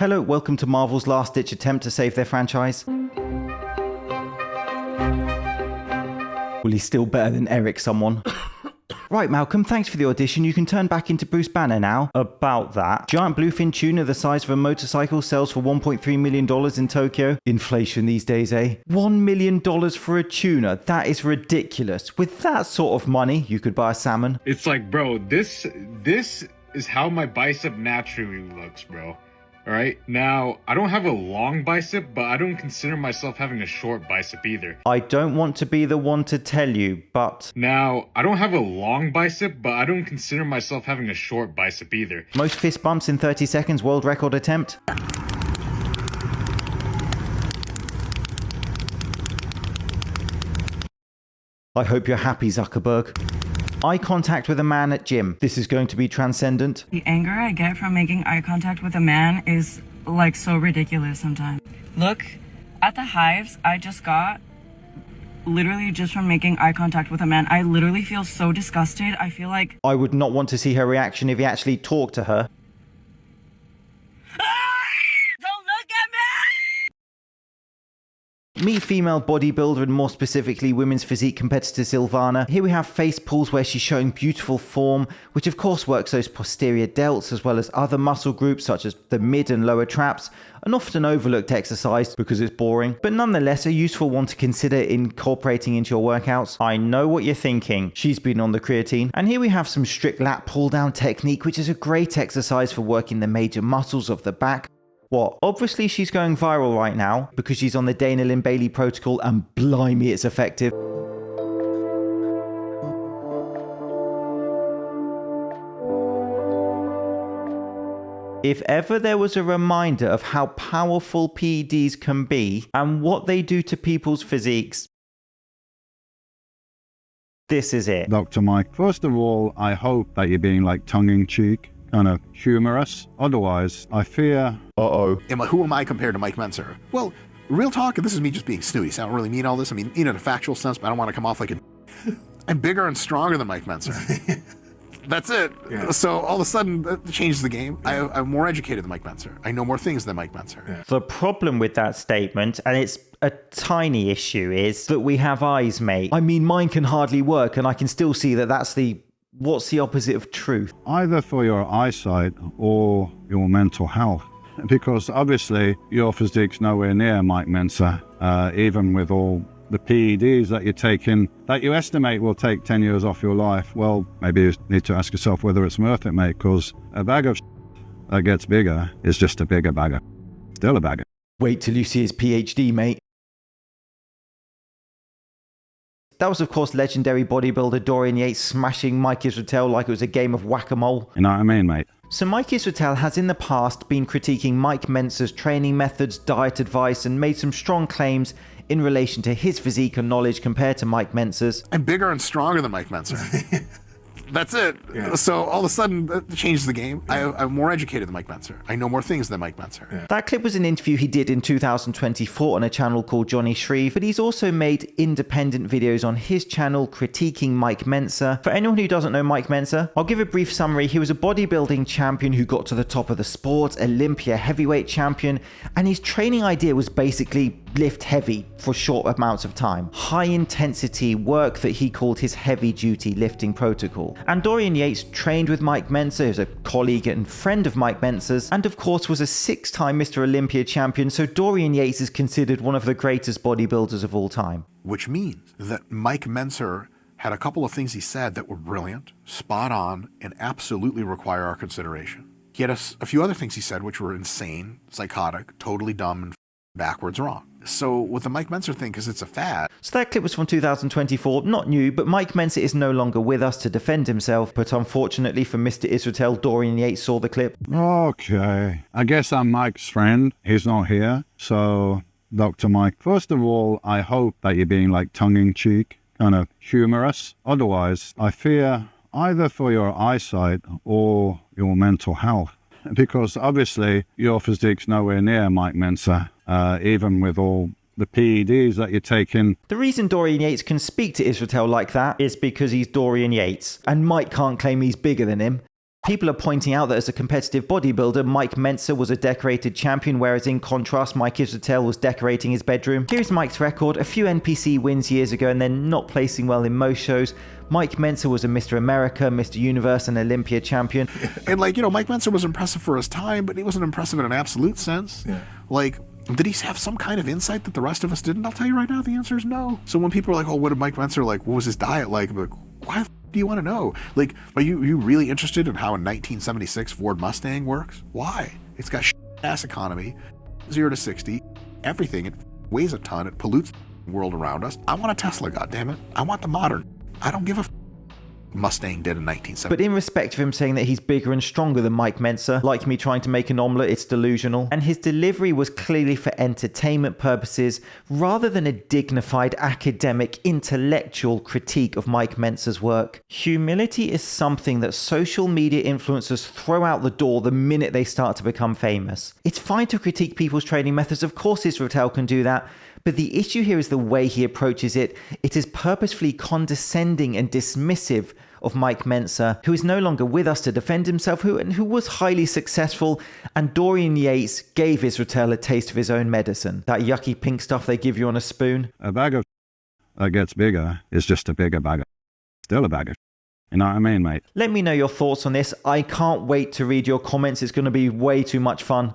Hello, welcome to Marvel's last-ditch attempt to save their franchise. Well, he's still better than Eric someone. Right, Malcolm, thanks for the audition. You can turn back into Bruce Banner now. About that. Giant bluefin tuna the size of a motorcycle sells for $1.3 million in Tokyo. Inflation these days, eh? $1 million for a tuna. That is ridiculous. With that sort of money, you could buy a salmon. It's like, bro, this is how my bicep naturally looks, bro. All right. Now, I don't have a long bicep, but I don't consider myself having a short bicep either. I don't want to be the one to tell you, but... Now, I don't have a long bicep, but I don't consider myself having a short bicep either. Most fist bumps in 30 seconds, world record attempt. I hope you're happy, Zuckerberg. Eye contact with a man at gym. This is going to be transcendent. The anger I get from making eye contact with a man is like so ridiculous sometimes. Look at the hives I just got, literally just from making eye contact with a man. I literally feel so disgusted. I feel like I would not want to see her reaction if he actually talked to her. don't look at me! Meet female bodybuilder and more specifically women's physique competitor Silvana. Here we have face pulls where she's showing beautiful form, which of course works those posterior delts as well as other muscle groups such as the mid and lower traps, an often overlooked exercise because it's boring, but nonetheless a useful one to consider incorporating into your workouts. I know what you're thinking. She's been on the creatine. And here we have some strict lat pull down technique, which is a great exercise for working the major muscles of the back. What? Obviously she's going viral right now because she's on the Dana Lynn Bailey protocol and blimey it's effective. If ever there was a reminder of how powerful PEDs can be and what they do to people's physiques, this is it. Dr. Mike, first of all, I hope that you're being like tongue-in-cheek, kind of humorous. Otherwise, I fear... Who am I compared to Mike Mentzer? Well, real talk, and this is me just being snooty, so I don't really mean all this. I mean, in a factual sense, but I don't want to come off like a... I'm bigger and stronger than Mike Mentzer. That's it. Yeah. So all of a sudden, that changes the game. Yeah. I'm more educated than Mike Mentzer. I know more things than Mike Mentzer. Yeah. The problem with that statement, and it's a tiny issue, is that we have eyes, mate. I mean, mine can hardly work, and I can still see that that's the... What's the opposite of truth? Either for your eyesight or your mental health. Because obviously your physique's nowhere near Mike Mentzer, even with all the PEDs that you're taking, that you estimate will take 10 years off your life. Well, maybe you need to ask yourself whether it's worth it, mate, because a bag of that gets bigger is just a bigger bagger. Still a bagger. Wait till you see his PhD, mate. That was, of course, legendary bodybuilder Dorian Yates smashing Mike Israetel like it was a game of whack-a-mole. You know what I mean, mate? So Mike Israetel has in the past been critiquing Mike Mentzer's training methods, diet advice, and made some strong claims in relation to his physique and knowledge compared to Mike Mentzer's. I'm bigger and stronger than Mike Mentzer. That's it. Yeah. So all of a sudden, that changes the game. Yeah. I'm more educated than Mike Mentzer. I know more things than Mike Mentzer. Yeah. That clip was an interview he did in 2024 on a channel called Johnny Shreve, but he's also made independent videos on his channel critiquing Mike Mentzer. For anyone who doesn't know Mike Mentzer, I'll give a brief summary. He was a bodybuilding champion who got to the top of the sport, Olympia heavyweight champion, and his training idea was basically lift heavy for short amounts of time. High intensity work that he called his heavy duty lifting protocol. And Dorian Yates trained with Mike Mentzer, who's a colleague and friend of Mike Mentzer's, and of course was a 6-time Mr. Olympia champion, so Dorian Yates is considered one of the greatest bodybuilders of all time. Which means that Mike Mentzer had a couple of things he said that were brilliant, spot on, and absolutely require our consideration. He had a few other things he said which were insane, psychotic, totally dumb, and backwards wrong. So with the Mike Mentzer thing, because it's a fad. So that clip was from 2024, not new, but Mike Mentzer is no longer with us to defend himself. But unfortunately for Mr. Israetel, Dorian Yates saw the clip. Okay, I guess I'm Mike's friend. He's not here. So, Dr. Mike, first of all, I hope that you're being like tongue-in-cheek, kind of humorous. Otherwise, I fear either for your eyesight or your mental health. Because obviously your physique's nowhere near Mike Mentzer, even with all the PEDs that you're taking. The reason Dorian Yates can speak to Israetel like that is because he's Dorian Yates, and Mike can't claim he's bigger than him. People are pointing out that as a competitive bodybuilder, Mike Mentzer was a decorated champion, whereas in contrast, Mike Israetel was decorating his bedroom. Here's Mike's record: a few NPC wins years ago and then not placing well in most shows. Mike Mentzer was a Mr. America, Mr. Universe, and Olympia champion. And Mike Mentzer was impressive for his time, but he wasn't impressive in an absolute sense. Yeah. Did he have some kind of insight that the rest of us didn't? I'll tell you right now, the answer is no. So when people are like, oh, what did Mike Mentzer like? What was his diet like? I'm like, why do you want to know? Are you really interested in how a 1976 Ford Mustang works? Why? It's got ass economy, 0 to 60, everything. It weighs a ton. It pollutes the world around us. I want a Tesla, goddammit. I want the modern. I don't give a Mustang did in 1970. But in respect of him saying that he's bigger and stronger than Mike Mentzer, like me trying to make an omelette, it's delusional. And his delivery was clearly for entertainment purposes, rather than a dignified academic, intellectual critique of Mike Mentzer's work. Humility is something that social media influencers throw out the door the minute they start to become famous. It's fine to critique people's training methods, of course Israetel can do that, but the issue here is the way he approaches it. It is purposefully condescending and dismissive of Mike Mentzer, who is no longer with us to defend himself, who was highly successful, and Dorian Yates gave Israetel a taste of his own medicine. That yucky pink stuff they give you on a spoon. A bag of that gets bigger is just a bigger bag of still a bag of. You know what I mean, mate? Let me know your thoughts on this. I can't wait to read your comments. It's going to be way too much fun.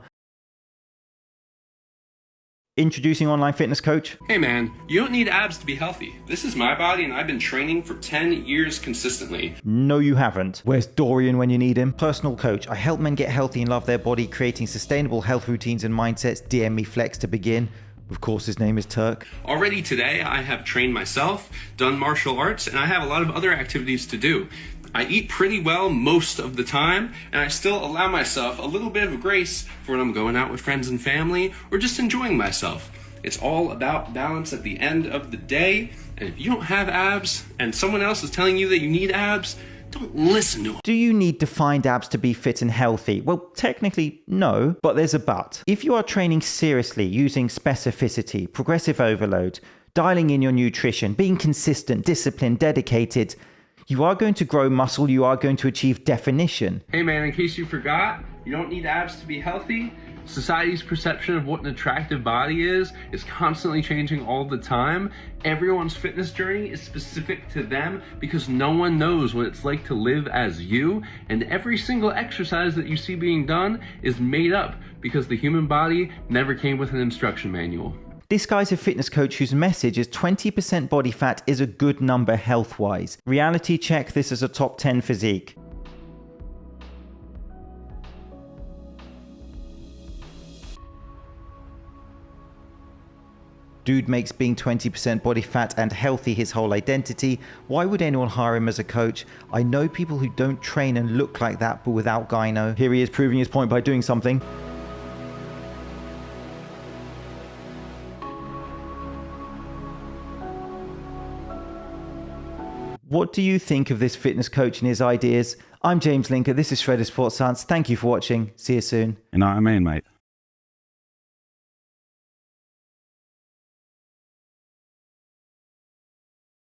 Introducing online fitness coach. Hey man, you don't need abs to be healthy. This is my body and I've been training for 10 years consistently. No, you haven't. Where's Dorian when you need him? Personal coach. I help men get healthy and love their body, creating sustainable health routines and mindsets. DM me Flex to begin. Of course, his name is Turk. Already today, I have trained myself, done martial arts, and I have a lot of other activities to do. I eat pretty well most of the time, and I still allow myself a little bit of grace for when I'm going out with friends and family or just enjoying myself. It's all about balance at the end of the day, and if you don't have abs and someone else is telling you that you need abs, don't listen to them. Do you need defined abs to be fit and healthy? Well, technically, no, but there's a but. If you are training seriously, using specificity, progressive overload, dialing in your nutrition, being consistent, disciplined, dedicated, you are going to grow muscle, you are going to achieve definition. Hey man, in case you forgot, you don't need abs to be healthy. Society's perception of what an attractive body is constantly changing all the time. Everyone's fitness journey is specific to them because no one knows what it's like to live as you, and every single exercise that you see being done is made up because the human body never came with an instruction manual. This guy's a fitness coach whose message is 20% body fat is a good number health-wise. Reality check, this is a top 10 physique. Dude makes being 20% body fat and healthy his whole identity. Why would anyone hire him as a coach? I know people who don't train and look like that but without gyno. Here he is proving his point by doing something. What do you think of this fitness coach and his ideas? I'm James Linker, this is Shredded Sports Science. Thank you for watching. See you soon. You know what I mean, mate?